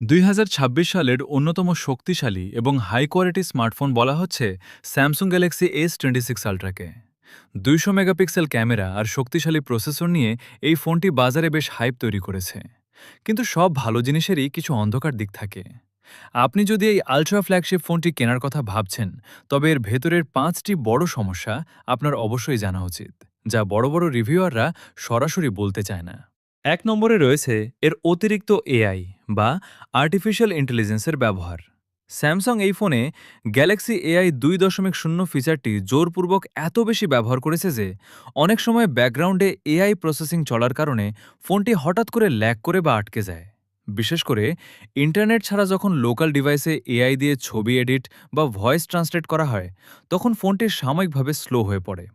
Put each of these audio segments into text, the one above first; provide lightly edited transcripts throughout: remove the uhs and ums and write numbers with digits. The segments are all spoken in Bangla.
2026 সালের অন্যতম শক্তিশালী এবং হাই কোয়ালিটি স্মার্টফোন বলা হচ্ছে স্যামসাং গ্যালাক্সি S26 আল্ট্রাকে। 200 মেগাপিক্সেল ক্যামেরা আর শক্তিশালী প্রসেসর নিয়ে এই ফোনটি বাজারে বেশ হাইপ তৈরি করেছে। কিন্তু সব ভালো জিনিসেরই কিছু অন্ধকার দিক থাকে। আপনি যদি এই আল্ট্রা ফ্ল্যাগশিপ ফোনটি কেনার কথা ভাবছেন, তবে এর ভেতরের 5টি বড় সমস্যা আপনার অবশ্যই জানা উচিত, যা বড় বড় রিভিউয়াররা সরাসরি বলতে চায় না। 1 নম্বরে রয়েছে এর অতিরিক্ত এআই বা আর্টিফিশিয়াল ইন্টেলিজেন্সের ব্যবহার। স্যামসাং এই ফোনে গ্যালাক্সি এআই 2.0 ফিচারটি জোরপূর্বক এত বেশি ব্যবহার করেছে যে অনেক সময় ব্যাকগ্রাউন্ডে এআই প্রসেসিং চলার কারণে ফোনটি হঠাৎ করে ল্যাগ করে বা আটকে যায়। বিশেষ করে ইন্টারনেট ছাড়া যখন লোকাল ডিভাইসে এআই দিয়ে ছবি এডিট বা ভয়েস ট্রান্সলেট করা হয়, তখন ফোনটি সাময়িকভাবে স্লো হয়ে পড়ে।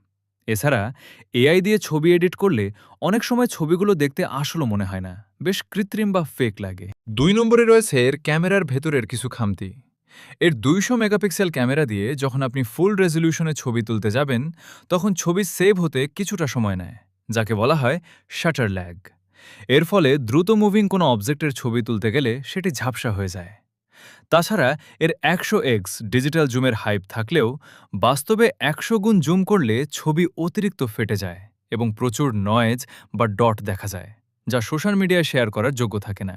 এছাড়া এআই দিয়ে ছবি এডিট করলে অনেক সময় ছবিগুলো দেখতে আসলে মনে হয় না, বেশ কৃত্রিম বা ফেক লাগে। 2 নম্বরে রয়েছে এর ক্যামেরার ভেতরের কিছু খামতি। এর 200 মেগাপিক্সেল ক্যামেরা দিয়ে যখন আপনি ফুল রেজলিউশনে ছবি তুলতে যাবেন, তখন ছবি সেভ হতে কিছুটা সময় নেয়, যাকে বলা হয় শাটার ল্যাগ। এর ফলে দ্রুত মুভিং কোনো অবজেক্টের ছবি তুলতে গেলে সেটি ঝাপসা হয়ে যায়। তাছাড়া এর 100x ডিজিটাল জুমের হাইপ থাকলেও বাস্তবে 100 গুণ জুম করলে ছবি অতিরিক্ত ফেটে যায় এবং প্রচুর নয়েজ বা ডট দেখা যায়, যা সোশ্যাল মিডিয়ায় শেয়ার করার যোগ্য থাকে না।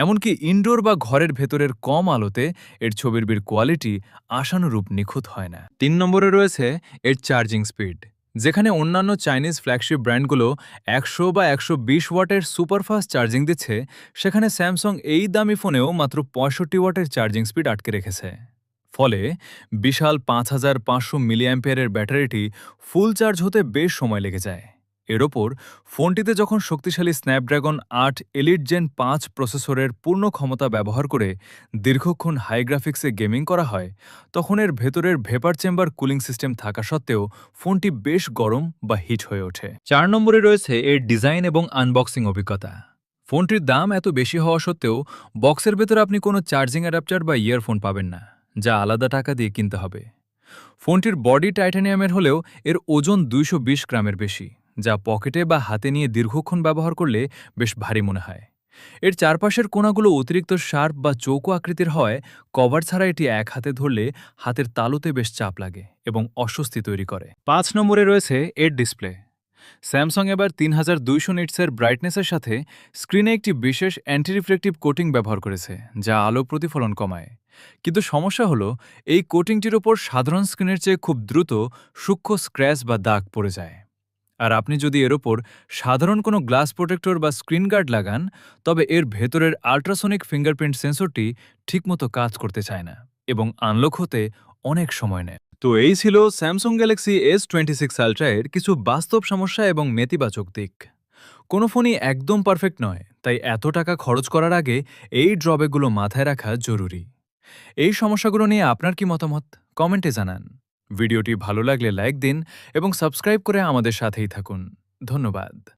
এমনকি ইনডোর বা ঘরের ভেতরের কম আলোতে এর ছবির কোয়ালিটি আশানুরূপ নিখুঁত হয় না। 3 নম্বরে রয়েছে এর চার্জিং স্পিড। যেখানে অন্যান্য চাইনিজ ফ্ল্যাগশিপ ব্র্যান্ডগুলো 100 বা 120 ওয়াটের সুপারফাস্ট চার্জিং দিচ্ছে, সেখানে স্যামসাং এই দামি ফোনেও মাত্র 65 ওয়াটের চার্জিং স্পিড আটকে রেখেছে। ফলে বিশাল 5500 মিলিঅ্যাম্পিয়ারের ব্যাটারিটি ফুল চার্জ হতে বেশ সময় লেগে যায়। এর ওপর ফোনটিতে যখন শক্তিশালী স্ন্যাপড্রাগন 8 এলিট জেন 5 প্রসেসরের পূর্ণ ক্ষমতা ব্যবহার করে দীর্ঘক্ষণ হাই গ্রাফিক্সে গেমিং করা হয়, তখন এর ভেতরের ভেপার চেম্বার কুলিং সিস্টেম থাকা সত্ত্বেও ফোনটি বেশ গরম বা হিট হয়ে ওঠে। 4 নম্বরে রয়েছে এর ডিজাইন এবং আনবক্সিং অভিজ্ঞতা। ফোনটির দাম এত বেশি হওয়া সত্ত্বেও বক্সের ভেতরে আপনি কোনো চার্জিং অ্যাডাপ্টার বা ইয়ারফোন পাবেন না, যা আলাদা টাকা দিয়ে কিনতে হবে। ফোনটির বডি টাইটানিয়ামের হলেও এর ওজন 220 গ্রামের বেশি, যা পকেটে বা হাতে নিয়ে দীর্ঘক্ষণ ব্যবহার করলে বেশ ভারী মনে হয়। এর চারপাশের কোণাগুলো অতিরিক্ত শার্প বা চৌকো আকৃতির হওয়ায় কভার ছাড়া এটি এক হাতে ধরলে হাতের তালুতে বেশ চাপ লাগে এবং অস্বস্তি তৈরি করে। 5 নম্বরে রয়েছে এর ডিসপ্লে। স্যামসাং এবার 3200 নিটসের ব্রাইটনেসের সাথে স্ক্রিনে একটি বিশেষ অ্যান্টি রিফ্লেকটিভ কোটিং ব্যবহার করেছে, যা আলো প্রতিফলন কমায়। কিন্তু সমস্যা হলো, এই কোটিংটির ওপর সাধারণ স্ক্রিনের চেয়ে খুব দ্রুত সূক্ষ্ম স্ক্র্যাচ বা দাগ পড়ে যায়। আর আপনি যদি এর ওপর সাধারণ কোনো গ্লাস প্রোটেক্টর বা স্ক্রিন গার্ড লাগান, তবে এর ভেতরের আল্ট্রাসোনিক ফিঙ্গারপ্রিন্ট সেন্সরটি ঠিকমতো কাজ করতে চায় না এবং আনলক হতে অনেক সময় নেয়। তো এই ছিল স্যামসাং গ্যালাক্সি S26 আল্ট্রা এর কিছু বাস্তব সমস্যা এবং নেতিবাচক দিক। কোনো ফোনই একদম পারফেক্ট নয়, তাই এত টাকা খরচ করার আগে এই ড্রব্যাকগুলো মাথায় রাখা জরুরি। এই সমস্যাগুলো নিয়ে আপনার কি মতামত, কমেন্টে জানান। ভিডিওটি ভালো লাগলে লাইক দিন এবং সাবস্ক্রাইব করে আমাদের সাথেই থাকুন। ধন্যবাদ।